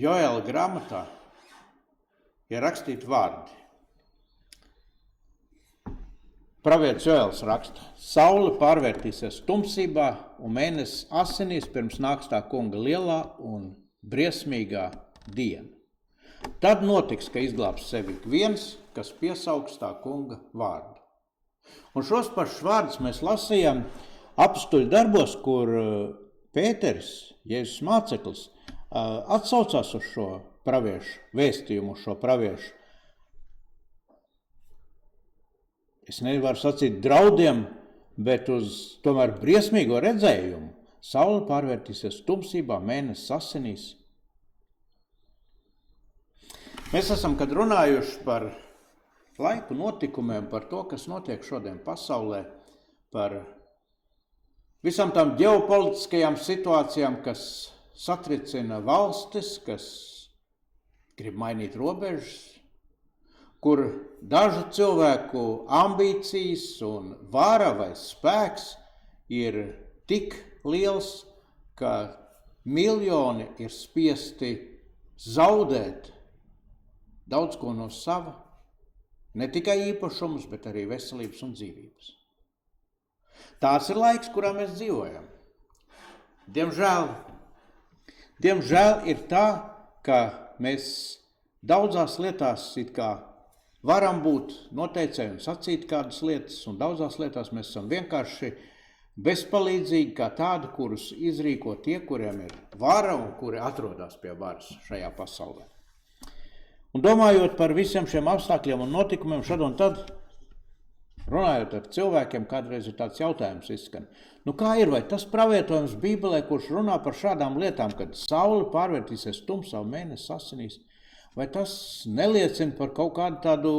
Joēla grāmatā ir rakstīti vārdi. Pravietis Joēls raksta: saule pārvērtīsies tumsībā un mēnesis asinīs pirms nāks tā kunga lielā un briesmīgā diena. Tad notiks, ka izglābs sevi ik viens, kas piesaugs tā kunga vārdu. Un šos pašus vārdus mēs lasījām apstuļu darbos, kur Pēteris, Jēzus māceklis, atsaucās uz šo praviešu vēstījumu, uz šo praviešu. Es nevaru sacīt draudiem, bet uz tomēr briesmīgo redzējumu. Saule pārvērtīsies tumsībā, mēnesis asinīs. Mēs esam, kad runājuši par laiku notikumiem, par to, kas notiek šodien pasaulē, par visām tām ģeopolitiskajām situācijām, kas satricina valstis, kas grib mainīt robežas, kur dažu cilvēku ambīcijas un vara vai spēks ir tik liels, ka miljoni ir spiesti zaudēt daudz ko no sava, ne tikai īpašumus, bet arī veselības un dzīvības. Tāds ir laiks, kurā mēs dzīvojam. Diemžēl ir tā, ka mēs daudzās lietās it kā varam būt noteicēji un sacīt kādas lietas, un daudzās lietās mēs esam vienkārši bezpalīdzīgi kā tādi, kurus izrīko tie, kuriem ir vara un kuri atrodas pie varas šajā pasaulē. Un domājot par visiem šiem apstākļiem un notikumiem, šad un tad, runājot ar cilvēkiem, kādreiz ir tāds jautājums izskan. Kā ir, vai tas pravietojums Bībelē, kurš runā par šādām lietām, kad saule pārvērtīsies tumsā un mēnesis asinīs, vai tas neliecina par kaut kādu tādu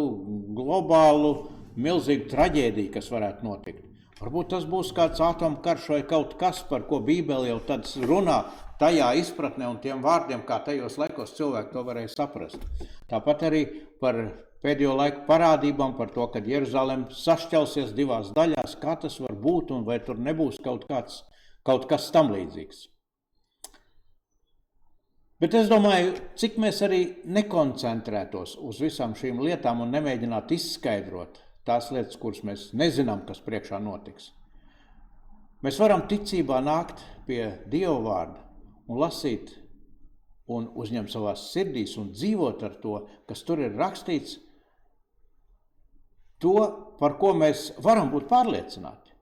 globālu, milzīgu traģēdiju, kas varētu notikt? Varbūt tas būs kāds atomkarš vai kaut kas, par ko Bībele jau tad runā tajā izpratnē un tiem vārdiem, kā tajos laikos cilvēki to varēja saprast. Tāpat arī par pēdējo laiku parādībām, par to, kad Jeruzalem sašķelsies divās daļās, kā tas var būt un vai tur nebūs kaut kas tam līdzīgs. Bet es domāju, cik mēs arī nekoncentrētos uz visām šīm lietām un nemēģinātu izskaidrot tās lietas, kuras mēs nezinām, kas priekšā notiks. Mēs varam ticībā nākt pie Dieva vārda un lasīt un uzņemt savās sirdīs un dzīvot ar to, kas tur ir rakstīts, to, par ko mēs varam būt pārliecināti.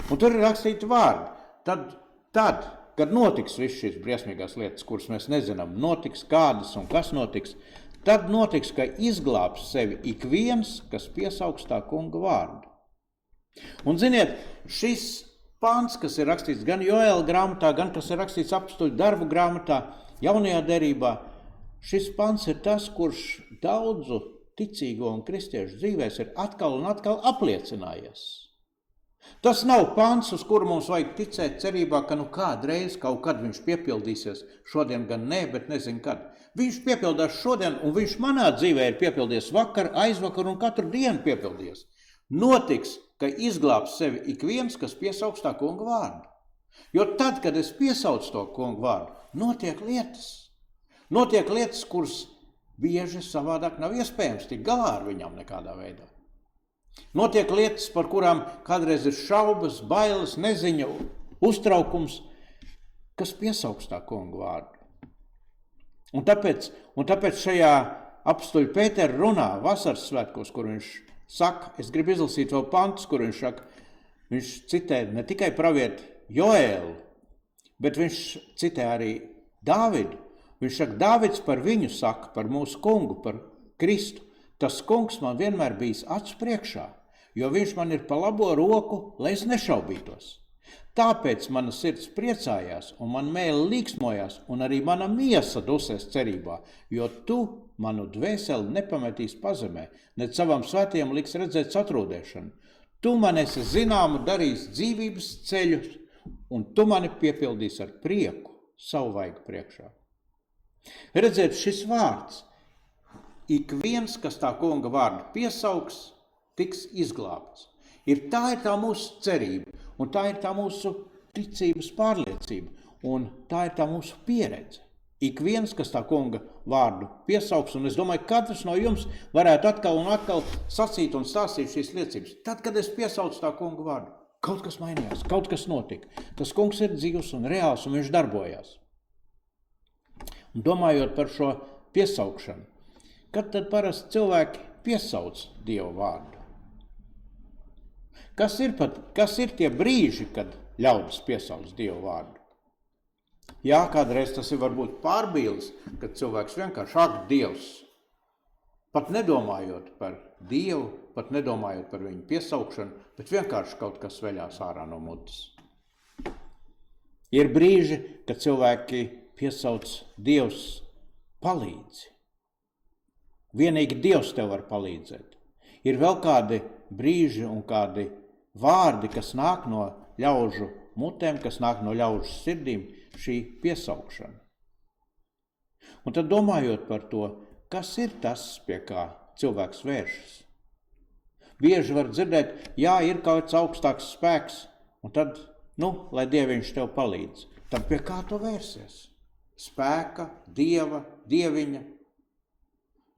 Un tur ir rakstīti vārdi. Tad, kad notiks viss šīs briesmīgās lietas, kuras mēs nezinām, notiks kādas un kas notiks, tad notiks, ka izglābs sevi ik viens, kas piesaugs tā kunga vārdu. Un ziniet, šis pāns, kas ir rakstīts gan Joēla grāmatā, gan kas ir rakstīts apstuļu darbu grāmatā, jaunajā derībā, šis pāns ir tas, kurš daudzu ticīgo un kristiešu dzīvēs ir atkal un atkal apliecinājies. Tas nav pāns, uz kuru mums vajag ticēt cerībā, ka kādreiz kaut kad viņš piepildīsies, šodien gan nē, bet nezinu kad. Viņš piepildās šodien, un viņš manā dzīvē ir piepildies vakar, aizvakar un katru dienu piepildies. Notiks, ka izglābs sevi ik viens, kas piesaugs tā kunga vārdu. Jo tad, kad es piesaucu to kunga vārdu, notiek lietas. Notiek lietas, kuras bieži savādāk nav iespējams tikt galā ar viņam nekādā veidā. Notiek lietas, par kurām kādreiz ir šaubas, bailes, neziņa, uztraukums, kas piesaugs tā kunga vārdu. Un tāpēc šajā apstuļu Pētera runā vasaras svētkos, kur viņš saka, es gribu izlasīt vēl pantus, kur viņš saka, viņš citē ne tikai pravieti Joēlu, bet viņš citē arī Dāvidu. Viņš saka, Dāvids par viņu saka, par mūsu kungu, par Kristu. Tas kungs man vienmēr bijis acu priekšā, jo viņš man ir pa labo roku, lai es nešaubītos. Tāpēc mana sirds priecājās un man mēle līksmojās un arī mana miesa dusēs cerībā, jo tu manu dvēseli nepametīs pazemē, ne savam svētiem liks redzēt satrūdēšanu. Tu man esi zināmu darījis dzīvības ceļus un tu mani piepildīs ar prieku savu vaigu priekšā. Redziet, šis vārds, ik viens, kas tā kunga vārdu piesaugs, tiks izglābts. Tā ir tā mūsu cerība, un tā ir tā mūsu ticības pārliecība, un tā ir tā mūsu pieredze. Ik viens, kas tā kunga vārdu piesauks, un es domāju, katrs no jums varētu atkal un atkal sacīt un stāstīt šīs liecības. Tad, kad es piesaucu tā kunga vārdu, kaut kas mainījās, kaut kas notika. Tas kungs ir dzīvs un reāls, un viņš darbojās. Un domājot par šo piesaukšanu, kad tad parasti cilvēki piesauc Dievu vārdu? Kas ir tie brīži, kad ļaudis piesauc Dievu vārdu? Jā, kādreiz tas ir varbūt pārbīlis, kad cilvēks vienkārši ak Dievs, pat nedomājot par Dievu, pat nedomājot par viņu piesaukšanu, bet vienkārši kaut kas veļās ārā no mutes. Ir brīži, kad cilvēki piesauc Dievs palīdzi. Vienīgi Dievs tev var palīdzēt. Ir vēl kādi brīži un kādi vārdi, kas nāk no ļaužu mutēm, kas nāk no ļaužu sirdīm, šī piesaukšana. Un tad domājot par to, kas ir tas, pie kā cilvēks vēršas. Bieži var dzirdēt, jā, ir kāds augstāks spēks, un tad, lai Dieviņš tev palīdz. Tad pie kā tu vērsies? Spēka, Dieva, Dieviņa.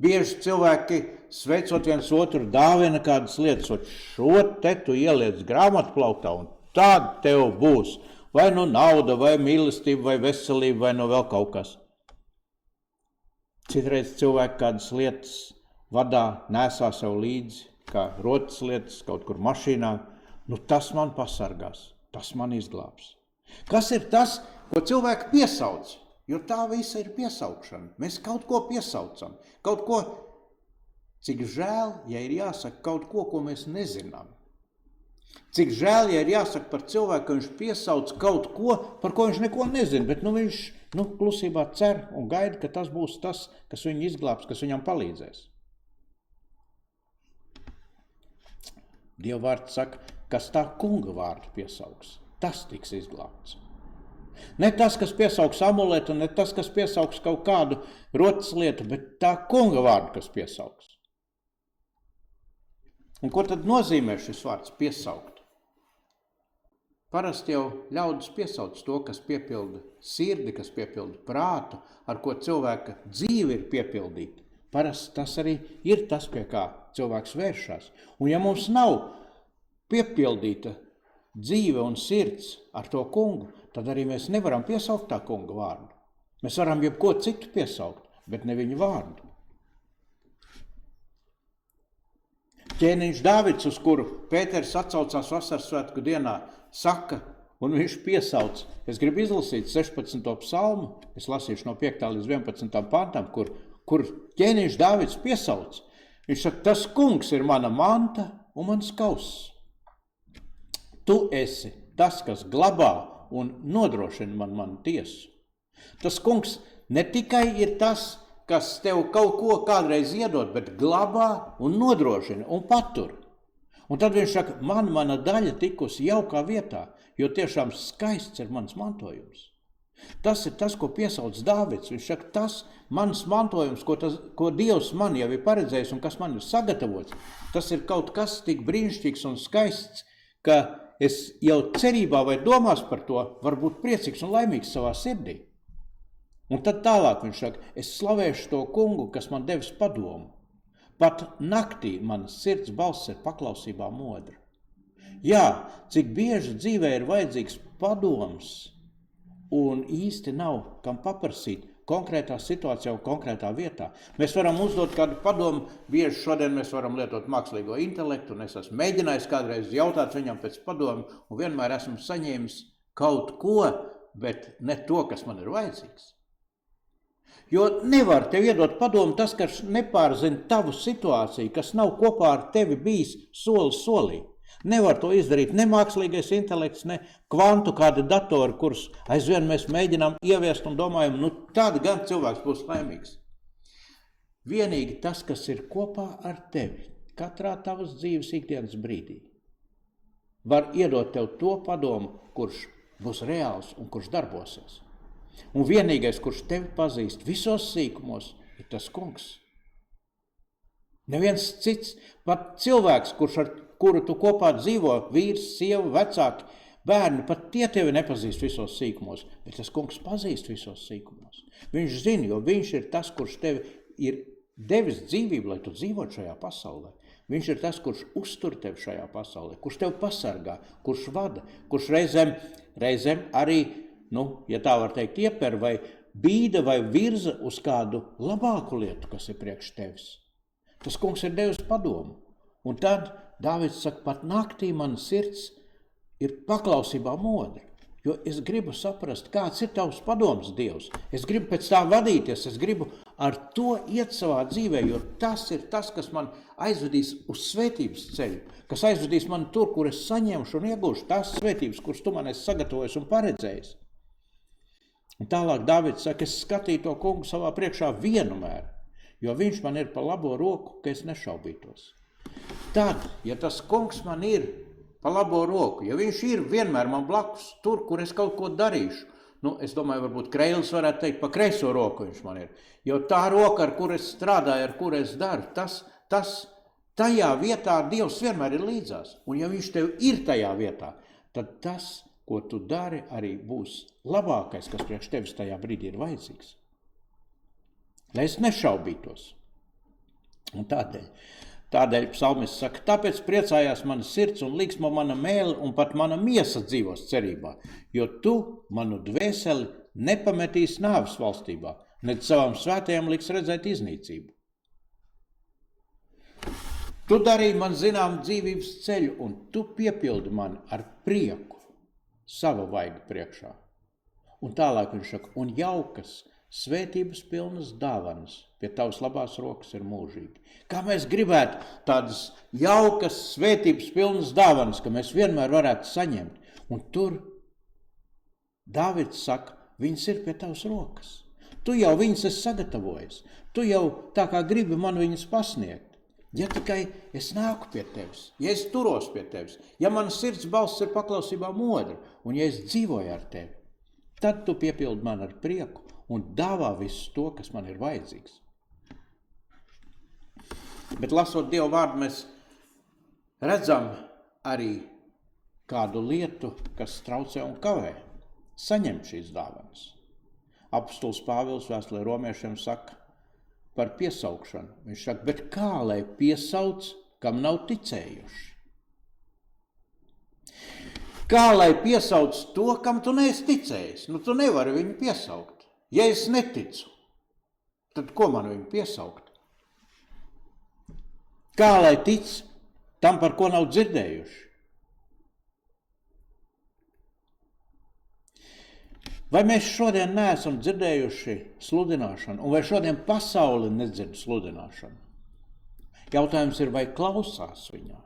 Bieži cilvēki, sveicot viens otru, dāvina kādas lietas, šo te tu ieliec grāmatplauktā, un tad tev būs vai nu nauda, vai mīlestība, vai veselība, vai no vēl kaut kas. Citreiz cilvēki kādas lietas vadā, nesā sev līdzi, kā rotas lietas kaut kur mašīnā. Tas man pasargās, tas man izglābs. Kas ir tas, ko cilvēki piesauc? Jo tā visa ir piesaukšana. Mēs kaut ko piesaucam, kaut ko, cik žēl, ja ir jāsaka kaut ko, ko mēs nezinām. Cik žēl, ja ir jāsaka par cilvēku, ka viņš piesauc kaut ko, par ko viņš neko nezina, bet viņš klusībā cer un gaida, ka tas būs tas, kas viņu izglābs, kas viņam palīdzēs. Dieva vārds saka, kas tā kunga vārdu piesauks, tas tiks izglābts. Ne tas, kas piesauks amuletu, ne tas, kas piesauks kaut kādu rotas lietu, bet tā kunga vārdu, kas piesauks. Un ko tad nozīmē šis vārds piesaukt? Parasti jau ļaudis piesauc to, kas piepilda sirdi, kas piepilda prātu, ar ko cilvēka dzīve ir piepildīta. Parasti tas arī ir tas, pie kā cilvēks vēršās. Un ja mums nav piepildīta dzīve un sirds ar to kungu, tad arī mēs nevaram piesaukt tā kunga vārdu. Mēs varam jebko citu piesaukt, bet ne viņu vārdu. Ķēniņš Dāvids, uz kuru Pēters atsaucās vasaras svētku dienā, saka, un viņš piesauc. Es gribu izlasīt 16. psalmu, es lasīšu no 5. līdz 11. pantam, kur ķēniņš Dāvids piesauc. Viņš saka, tas kungs ir mana manta un mans kauss. Tu esi tas, kas glabā un nodrošina manu tiesu. Tas kungs ne tikai ir tas, kas tev kaut ko kādreiz iedod, bet glabā un nodrošina un patur. Un tad viņš saka, mana daļa tikusi jaukā vietā, jo tiešām skaists ir mans mantojums. Tas ir tas, ko piesauc Dāvids. Viņš saka, tas mans mantojums, ko Dievs man jau ir paredzējis un kas man ir sagatavots, tas ir kaut kas tik brīnišķīgs un skaists, ka es jau cerībā vai domās par to var būt priecīgs un laimīgs savā sirdī. Un tad tālāk viņš saka, es slavēšu to kungu, kas man devis padomu. Pat naktī manas sirds balss ir paklausībā modra. Jā, cik bieži dzīvē ir vajadzīgs padoms un īsti nav kam paprasīt konkrētā situācijā un konkrētā vietā. Mēs varam uzdot kādu padomu, bieži šodien mēs varam lietot mākslīgo intelektu, un es esmu mēģinājis kādreiz jautāt viņam pēc padomu, un vienmēr esmu saņēmis kaut ko, bet ne to, kas man ir vajadzīgs. Jo nevar tev iedot padomu tas, kas nepārzina tavu situāciju, kas nav kopā ar tevi bijis soli solī. Nevar to izdarīt ne mākslīgais intelekts, ne kvantu kādi datori, kurus aizvien mēs mēģinām ieviest un domājam, tad gan cilvēks būs laimīgs. Vienīgi tas, kas ir kopā ar tevi, katrā tavas dzīves ikdienas brīdī, var iedot tev to padomu, kurš būs reāls un kurš darbosies. Un vienīgais, kurš tevi pazīst visos sīkumos, ir tas kungs. Neviens cits, pat cilvēks, ar kuru tu kopā dzīvo, vīrs, sieva, vecāki, Bērni pat tie tevi nepazīst visos sīkumos, bet tas kungs pazīst visos sīkumos. Viņš zina, jo viņš ir tas, kurš tevi ir devis dzīvību, lai tu dzīvot šajā pasaulē. Viņš ir tas, kurš uztur tevi šajā pasaulē, kurš tevi pasargā, kurš vada, kurš reizēm arī, ja tā var teikt, ieper vai bīda vai virza uz kādu labāku lietu, kas ir priekš tevis. Tas kungs ir devis padomu. Un tad Dāvids saka, pat naktī mana sirds ir paklausībā modra, jo es gribu saprast, kāds ir tavs padoms, Dievs. Es gribu pēc tā vadīties, es gribu ar to iet savā dzīvē, jo tas ir tas, kas man aizvedīs uz svētības ceļu, kas aizvedīs man tur, kur es saņemšu un iegūšu tās svētības, kuras tu man esi sagatavojis un paredzējis. Un tālāk Dāvids saka, es skatīju to kungu savā priekšā vienmēr, jo viņš man ir pa labo roku, ka es nešaubītos. Tad, ja tas kungs man ir pa labo roku, ja viņš ir vienmēr man blakus, tur, kur es kaut ko darīšu, es domāju, varbūt Kreilis varētu teikt, pa kreiso roku viņš man ir, jo tā roka, ar kur es strādāju, ar kur es daru, tajā vietā Dievs vienmēr ir līdzās, un ja viņš tev ir tajā vietā, tad tas, ko tu dari, arī būs labākais, kas priekš tevis tajā brīdī ir vajadzīgs. Lai es nešaubītos. Un tādēļ psalmists saka, tāpēc priecājās mana sirds un liksmo mana mēle un pat mana miesa dzīvos cerībā, jo tu manu dvēseli nepametīs nāves valstībā, nec savam svētajam liks redzēt iznīcību. Tu darīji man zinām dzīvības ceļu un tu piepildi mani ar prieku sava vaiga priekšā. Un tālāk viņš saka, un jaukas, svētības pilnas dāvanas pie tavas labās rokas ir mūžīgi. Kā mēs gribētu tādas jaukas, svētības pilnas dāvanas, ka mēs vienmēr varētu saņemt. Un tur Dāvids saka, viņas ir pie tavas rokas. Tu jau viņas esi sagatavojis. Tu jau tā kā gribi man viņas pasniegt. Ja tikai es nāku pie tevis, ja es turos pie tevis, ja mana sirds balss ir paklausībā modra, un ja es dzīvoju ar tevi, tad tu piepildi man ar prieku un dāvā visu to, kas man ir vajadzīgs. Bet lasot Dievu vārdu, mēs redzam arī kādu lietu, kas traucē un kavē saņemt šīs dāvanas. Apostols Pāvils vēstulē romiešiem saka par piesaukšanu. Viņš saka, bet kā lai piesauc, kam nav ticējuši? Kā lai piesauc to, kam tu neesi ticējis? Tu nevari viņu piesaukt. Ja es neticu, tad ko man viņu piesaukt? Kā lai tic tam, par ko nav dzirdējuši? Vai mēs šodien neesam dzirdējuši sludināšanu, un vai šodien pasauli nedzird sludināšanu? Jautājums ir, vai klausās viņā?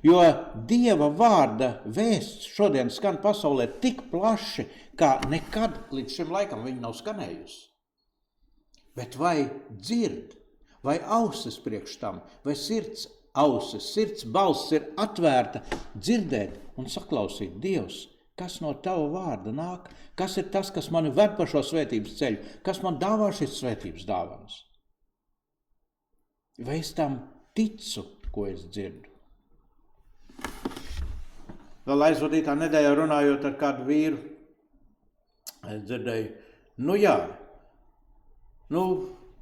Jo Dieva vārda vēsts šodien skan pasaulē tik plaši, kā nekad līdz šim laikam viņa nav skanējusi. Bet vai dzird, vai ausis priekš tam, vai sirds balss ir atvērta dzirdēt un saklausīt Dievs, kas no tava vārda nāk, kas ir tas, kas mani ved pa šo svētības ceļu, kas man dāvā šīs svētības dāvanas. Vai es tam ticu, ko es dzirdu? Vēl aizvadītā nedēļā runājot ar kādu vīru, es dzirdēju,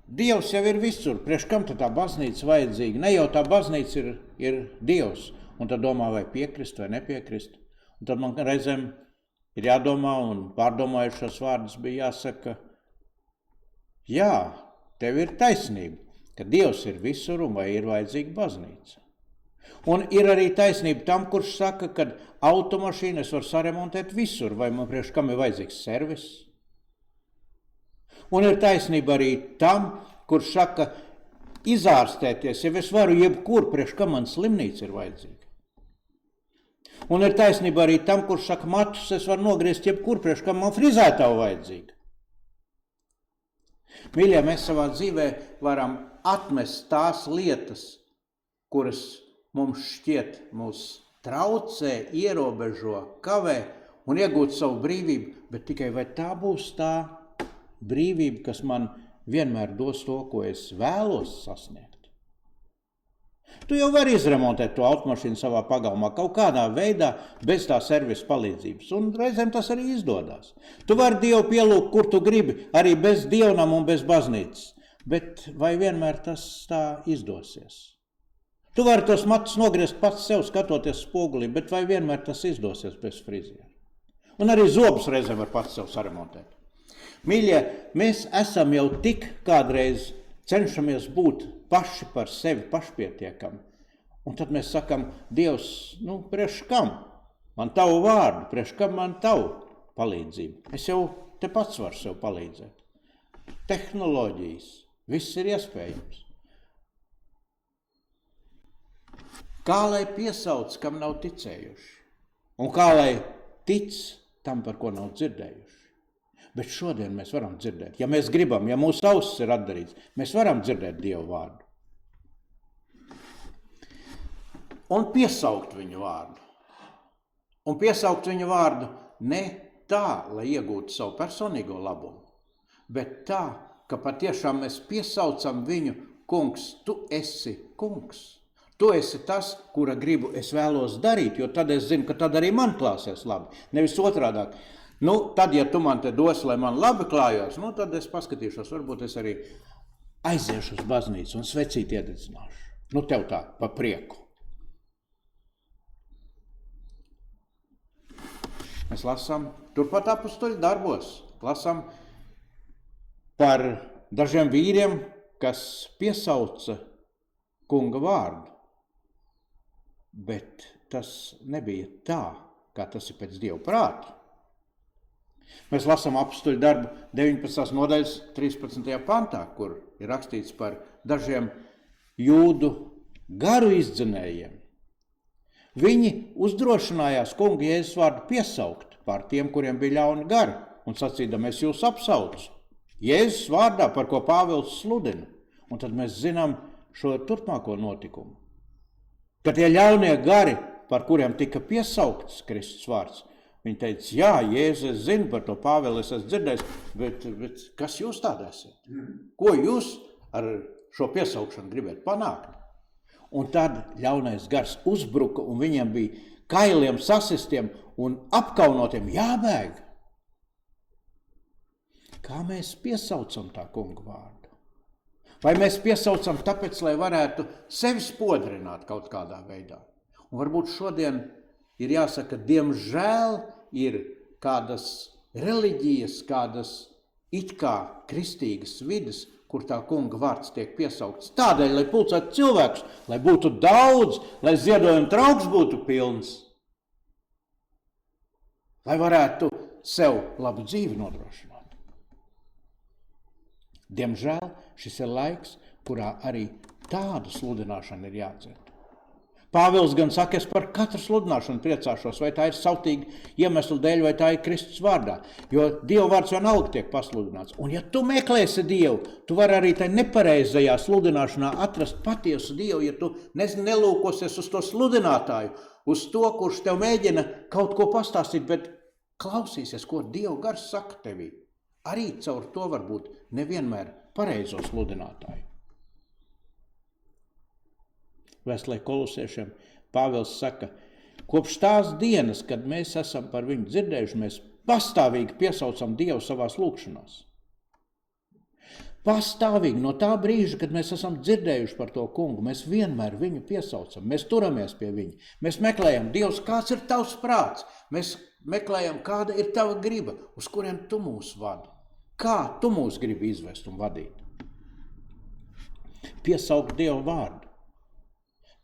Dievs jau ir visur, priekš kam tad tā baznīca vajadzīga? Ne jau tā baznīca ir Dievs, un tad domā, vai piekrist vai nepiekrist. Un tad man reizēm ir jādomā, un pārdomājušos vārdus bija jāsaka, jā, tev ir taisnība, ka Dievs ir visur un vai ir vajadzīga baznīca. Un ir arī taisnība tam, kurš saka, ka automašīnu es varu saremontēt visur, vai man priekš kam ir vajadzīgs servis. Un ir taisnība arī tam, kurš saka, izārstēties, ja es varu jebkur, priekš kam man slimnīca ir vajadzīga. Un ir taisnība arī tam, kurš saka, matus es varu nogriezt jebkur, priekš kam man frizētāva vajadzīga. Mīļie, mēs savā dzīvē varam atmest tās lietas, kuras mums šķiet mūs traucē, ierobežo, kavē un iegūt savu brīvību, bet tikai vai tā būs tā brīvība, kas man vienmēr dos to, ko es vēlos sasniegt? Tu jau vari izremontēt to automašīnu savā pagalmā kaut kādā veidā bez tā servisa palīdzības, un reizēm tas arī izdodas. Tu vari Dievu pielūgt, kur tu gribi, arī bez dievnam un bez baznīcas, bet vai vienmēr tas tā izdosies? Tu vari tos matus nogriezt pats sev, skatoties spogulī, bet vai vienmēr tas izdosies bez friziera? Un arī zobus reizēm var pats sev saremontēt. Mīļie, mēs esam jau tik kādreiz cenšamies būt paši par sevi pašpietiekami. Un tad mēs sakam, Dievs, priekš kam? Man tavu vārdu, priekš kam man tavu palīdzību? Es jau te pats varu sev palīdzēt. Tehnoloģijas, viss ir iespējams. Kā lai piesauc, kam nav ticējuši? Un kā lai tic tam, par ko nav dzirdējuši? Bet šodien mēs varam dzirdēt. Ja mēs gribam, ja mūsu ausis ir atdarīts, mēs varam dzirdēt Dievu vārdu. Un piesaukt viņu vārdu. Un piesaukt viņu vārdu ne tā, lai iegūtu savu personīgo labumu, bet tā, ka patiešām mēs piesaucam viņu, kungs, tu esi kungs. Tu esi tas, kura gribu es vēlos darīt, jo tad es zinu, ka tad arī man klāsies labi. Nevis otrādāk. Tad, ja tu man te dosi, lai man labi klājās, tad es paskatīšos, varbūt es arī aiziešu uz baznīcu un svecīti iededzināšu. Tev tā, pa prieku. Mēs lasām, turpat apustuļu darbos, lasām par dažiem vīriem, kas piesauca kunga vārdu. Bet tas nebija tā, kā tas ir pēc Dieva prāta. Mēs lasām apustuļu darbu 19. nodaļas 13. pantā, kur ir rakstīts par dažiem jūdu garu izdzinējiem. Viņi uzdrošinājās kunga Jēzus vārdu piesaukt pār tiem, kuriem bija ļauni gari, un sacīdam, es jūs apsaucu. Jēzus vārdā, par ko Pāvils sludina. Un tad mēs zinām šo turpmāko notikumu. Ka tie ļaunie gari, par kuriem tika piesaukts Kristus vārds, viņi teica, jā, Jēzus, es zinu par to Pāvelu, es esmu dzirdējis, bet kas jūs tādi esat? Ko jūs ar šo piesaukšanu gribētu panākt? Un tad ļaunais gars uzbruka, un viņiem bija kailiem, sasistiem un apkaunotiem jābēg. Kā mēs piesaucam tā kunga vārdu? Vai mēs piesaucam tāpēc, lai varētu sevi spodrināt kaut kādā veidā? Un varbūt šodien ir jāsaka, diemžēl ir kādas reliģijas, kādas it kā kristīgas vidas, kur tā kunga vārds tiek piesaukts. Tādēļ, lai pulcētu cilvēkus, lai būtu daudz, lai ziedojuma trauks būtu pilns, lai varētu sev labu dzīvi nodrošināt. Diemžēl šis ir laiks, kurā arī tādu sludināšanu ir jādzied. Pāvils gan saka, es par katru sludināšanu priecāšos, vai tā ir sautīga iemeslu dēļ, vai tā ir Kristus vārdā, jo Dieva vārds vienalga tiek pasludināts. Un ja tu meklēsi Dievu, tu vari arī tai nepareizajā sludināšanā atrast patiesu Dievu, ja tu nelūkosies uz to sludinātāju, uz to, kurš tev mēģina kaut ko pastāstīt, bet klausīsies, ko Dieva gars saka tevī. Arī caur to var būt nevienmēr pareizo sludinātāju. Vēstulē Kolosiešiem Pāvils saka, kopš tās dienas, kad mēs esam par viņu dzirdējuši, mēs pastāvīgi piesaucam Dievu savās lūgšanās. Pastāvīgi no tā brīža, kad mēs esam dzirdējuši par to kungu, mēs vienmēr viņu piesaucam, mēs turamies pie viņa. Mēs meklējam, Dievs, kāds ir tavs prāts? Mēs meklējam, kāda ir tava griba, uz kuriem tu mūs vadi. Kā tu mūs gribi izvest un vadīt? Piesaukt Dievu vārdu.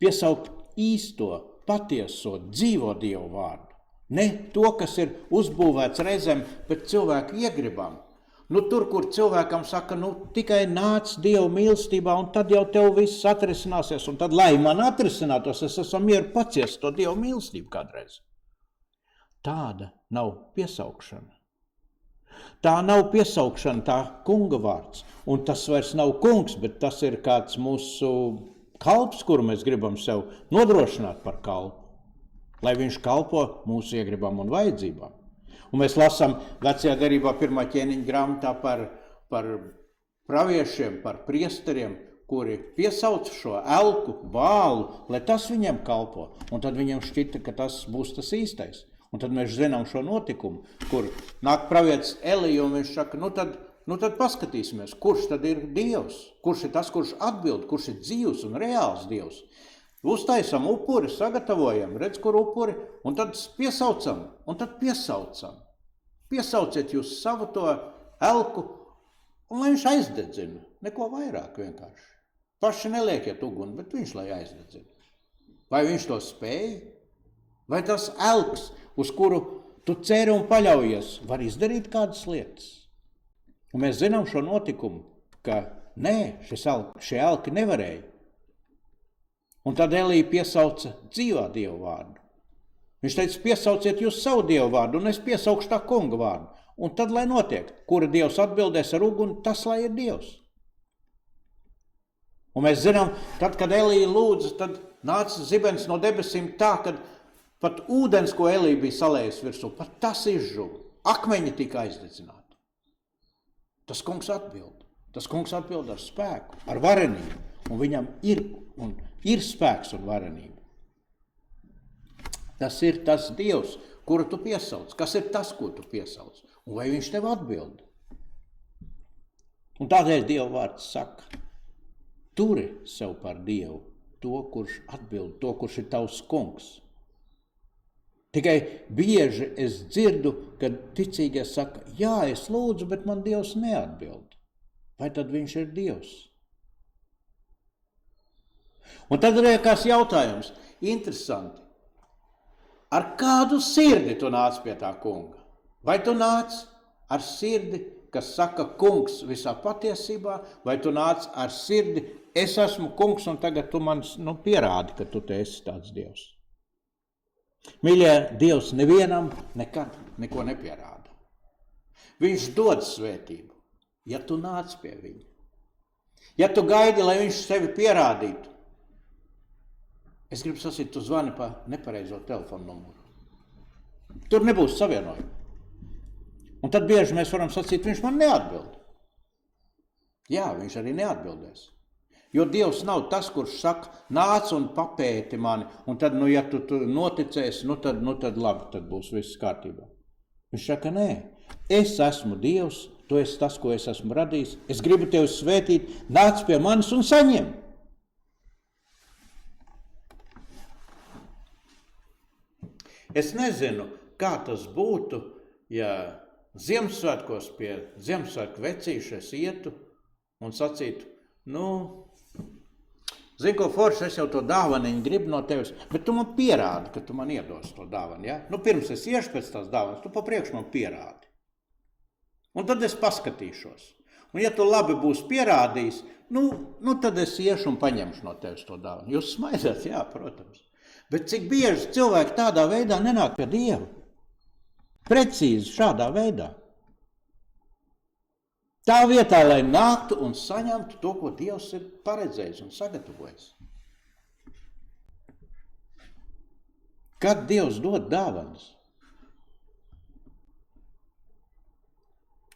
Piesaukt īsto, patieso, dzīvo Dievu vārdu. Ne to, kas ir uzbūvēts reizēm pēc cilvēku iegribām. Tur, kur cilvēkam saka, tikai nāc Dievu mīlestībā, un tad jau tev viss atrisināsies, un tad, lai man atrisinātos, es esmu mieru paciest to Dievu mīlestību kādreiz. Tāda nav piesaukšana. Tā nav piesaukšana, tā kunga vārds. Un tas vairs nav kungs, bet tas ir kāds mūsu kalps, kuru mēs gribam sev nodrošināt par kalpu, lai viņš kalpo mūsu iegribām un vajadzībām. Un mēs lasām vecajā derībā 1. ķēniņa grāmatā par praviešiem, par priesteriem, kuri piesauca šo elku, bālu, lai tas viņiem kalpo. Un tad viņiem šķita, ka tas būs tas īstais. Un tad mēs zinām šo notikumu, kur nāk pravietis Elija, un viņš saka, nu tad paskatīsimies, kurš tad ir Dievs, kurš ir tas, kurš atbild, kurš ir dzīvs un reāls Dievs. Uztaisam upuri, sagatavojam, redz, kur upuri, un tad piesaucam, un tad piesaucam. Piesauciet jūs savu to elku, un lai viņš aizdedzina, neko vairāk vienkārši. Paši neliekiet uguni, bet viņš lai aizdedzina. Vai viņš to spēja? Vai tas elks, uz kuru tu ceri un paļaujies, var izdarīt kādas lietas? Un mēs zinām šo notikumu, ka nē, šie elki nevarēja. Un tad Elija piesauca dzīvā Dieva vārdu. Viņš teica, piesauciet jūs savu Dievu vārdu, un es piesaukšu tā kunga vārdu. Un tad, lai notiek, kura Dievs atbildēs ar uguni, tas lai ir Dievs. Un mēs zinām, tad, kad Elija lūdza, tad nāca zibens no debesīm tā, ka pat ūdens, ko Elija bija salējis virsū, pat tas izžuva. Akmeņi tika aizdedzināti. Tas kungs atbild. Tas kungs atbild ar spēku, ar varenību. Un viņam ir spēks un varenība. Tas ir tas Dievs, kuru tu piesauc. Kas ir tas, ko tu piesauc? Un vai viņš tev atbild? Un tādēļ Dieva vārds saka, turi sev par Dievu to, kurš atbild, to, kurš ir tavs kungs. Tikai bieži es dzirdu, kad ticīgie saka, jā, es lūdzu, bet man Dievs neatbild. Vai tad viņš ir Dievs? Un tad liekas jautājums, interesanti, ar kādu sirdi tu nāc pie tā kunga? Vai tu nāc ar sirdi, kas saka kungs visā patiesībā, vai tu nāc ar sirdi, es esmu kungs un tagad tu man pierādi, ka tu te esi tāds Dievs? Mīļie, Dievs nevienam nekad neko nepierāda. Viņš dod svētību, ja tu nāc pie viņa. Ja tu gaidi, lai viņš sevi pierādītu, es gribu sacīt, tu zvani pa nepareizo telefonu numuru. Tur nebūs savienojuma. Un tad bieži mēs varam sacīt, viņš man neatbild. Jā, viņš arī neatbildēs. Jo Dievs nav tas, kurš saka, nāc un papēti mani, un tad, ja tu noticēsi, tad labi, tad būs viss kārtībā. Viņš saka, nē, es esmu Dievs, tu esi tas, ko es esmu radījis, es gribu tevi svētīt, nāc pie manis un saņem. Es nezinu, kā tas būtu, ja Ziemassvētkos pie Ziemassvētku vecīša es ietu un sacītu, zini, ko forši, es jau to dāvaniņu gribu no tevis, bet tu man pierādi, ka tu man iedos to dāvanu, ja? Pirms es iešu pēc tās dāvanas, tu pa priekšu man pierādi. Un tad es paskatīšos. Un ja tu labi būs pierādījis, tad es iešu un paņemšu no tevis to dāvanu. Jūs smaidāt, jā, protams. Bet cik bieži cilvēki tādā veidā nenāk pie Dieva? Precīzi šādā veidā. Tā vietā, lai nāktu un saņemtu to, ko Dievs ir paredzējis un sagatavojis. Kad Dievs dod dāvanas?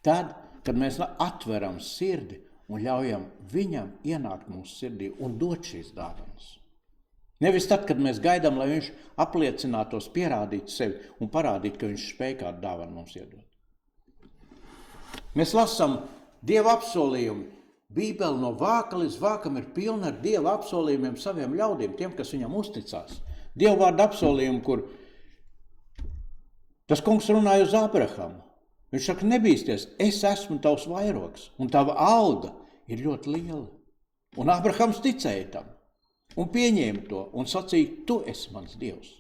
Tad, kad mēs atveram sirdi un ļaujam viņam ienākt mūsu sirdī un dot šīs dāvanas. Nevis tad, kad mēs gaidām, lai viņš apliecinātos, pierādītu sevi un parādītu, ka viņš spēj kādu dāvanu mums iedot. Mēs lasām Dieva apsolījumi. Bībele no vāka līdz vākam ir pilna ar Dieva apsolījumiem saviem ļaudīm, tiem, kas viņam uzticās. Dieva vārda apsolījumi, kur tas kungs runāja uz Abrahamu. Viņš saka, nebīsties, es esmu tavs vairogs, un tava alga ir ļoti liela. Un Abrahams ticēja tam. Un pieņēma to un sacīja, tu esi mans Dievs.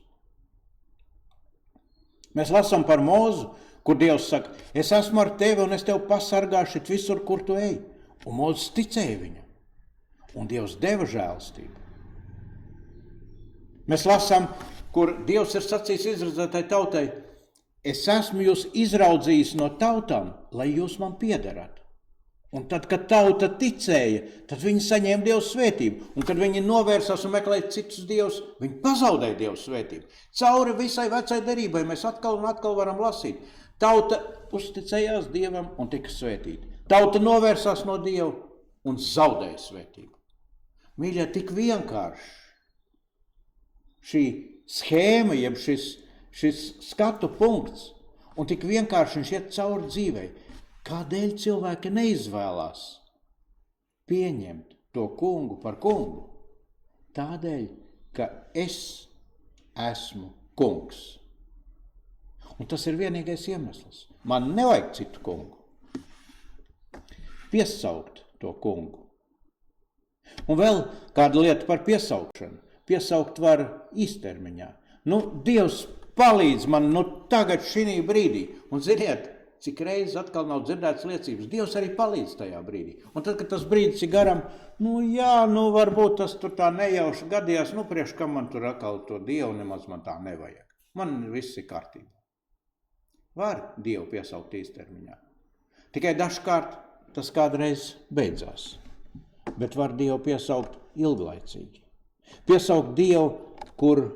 Mēs lasām par Mozu, kur Dievs saka, es esmu ar tevi un es tevi pasargāšu visur, kur tu ej. Un Mozes ticēja viņam. Un Dievs deva žēlastību. Mēs lasām, kur Dievs ir sacījis izredzētai tautai, es esmu jūs izraudzījis no tautām, lai jūs man piederat. Un tad, kad tauta ticēja, tad viņi saņēma Dieva svētību. Un kad viņi novērsās un meklēja citus dievus, viņi pazaudēja Dieva svētību. Cauri visai vecai derībai mēs atkal un atkal varam lasīt. Tauta uzticējās Dievam un tika svētīta. Tauta novērsās no Dieva un zaudēja svētību. Mīļie, tik vienkārši šī schēma, jeb šis skatu punkts, un tik vienkārši viņš iet cauri dzīvei. Kādēļ cilvēki neizvēlās pieņemt to kungu par kungu? Tādēļ, ka es esmu kungs. Un tas ir vienīgais iemesls. Man nevajag citu kungu. Piesaukt to kungu. Un vēl kāda lieta par piesaukšanu. Piesaukt var īstermiņā. Dievs palīdz man tagad šī brīdī. Un ziniet, cik reizes atkal nav dzirdētas liecības. Dievs arī palīdz tajā brīdī. Un tad, kad tas brīdis ir garam, varbūt tas tur tā nejauši gadījās, priekš kam man tur atkal to Dievu nemaz man tā nevajag. Man viss ir kārtībā. Var Dievu piesaukt īstermiņā. Tikai dažkārt tas kādreiz beidzās. Bet var Dievu piesaukt ilglaicīgi. Piesaukt Dievu, kur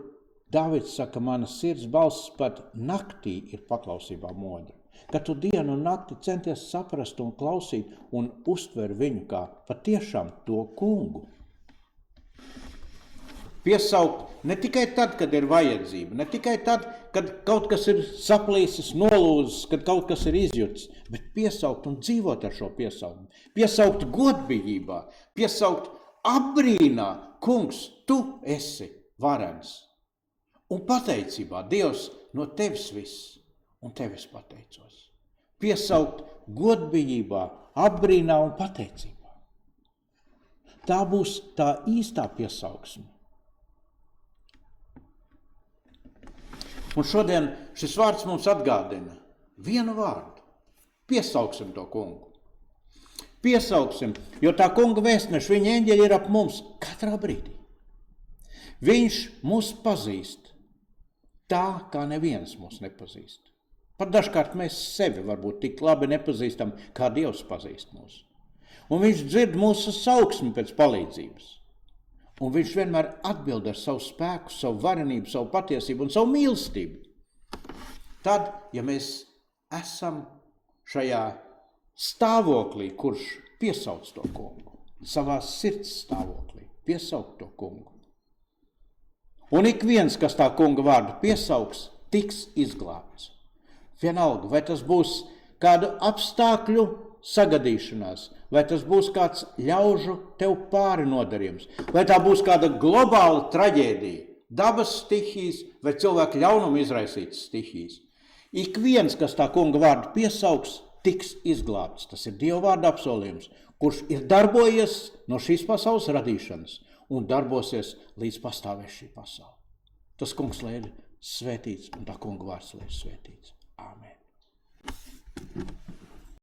Davids saka, mana sirds balss pat naktī ir paklausībā modra. Kad tu dienu un nakti centies saprast un klausīt un uztver viņu kā patiešām to kungu. Piesaukt ne tikai tad, kad ir vajadzība, ne tikai tad, kad kaut kas ir saplīsis, nolūzis, kad kaut kas ir izjutis, bet piesaukt un dzīvot ar šo piesaukumu. Piesaukt godbijībā, piesaukt apbrīnā, kungs, tu esi varens. Un pateicībā, Dievs, no tevis viss, un tevis pateicos. Piesaukt godbijībā, apbrīnā un pateicībā. Tā būs tā īstā piesauksme. Un šodien šis vārds mums atgādina vienu vārdu. Piesauksim to kungu. Piesauksim, jo tā kunga vēstneši, viņa eņģeļi ir ap mums katrā brīdī. Viņš mūs pazīst tā, kā neviens mūs nepazīst. Pat dažkārt mēs sevi varbūt tik labi nepazīstam, kā Dievs pazīst mūs. Un viņš dzird mūsu sauksmi pēc palīdzības. Un viņš vienmēr atbild ar savu spēku, savu varenību, savu patiesību un savu mīlestību. Tad, ja mēs esam šajā stāvoklī, kurš piesauc to kungu, savā sirds stāvoklī, piesauc to kungu. Un ik viens, kas tā kunga vārdu piesauks, tiks izglābts. Vienalga, vai tas būs kādu apstākļu sagadīšanās, vai tas būs kāds ļaužu tev pāri nodarījums, vai tā būs kāda globāla traģēdija, dabas stihijas vai cilvēku ļaunuma izraisītas stihijas. Ik viens, kas tā kunga vārdu piesauks, tiks izglābts. Tas ir Dieva vārda apsolījums, kurš ir darbojies no šīs pasaules radīšanas un darbosies līdz pastāvēs šī pasaule. Tas kungs lai ir svētīts un tā kunga vārds lai ir svētīts.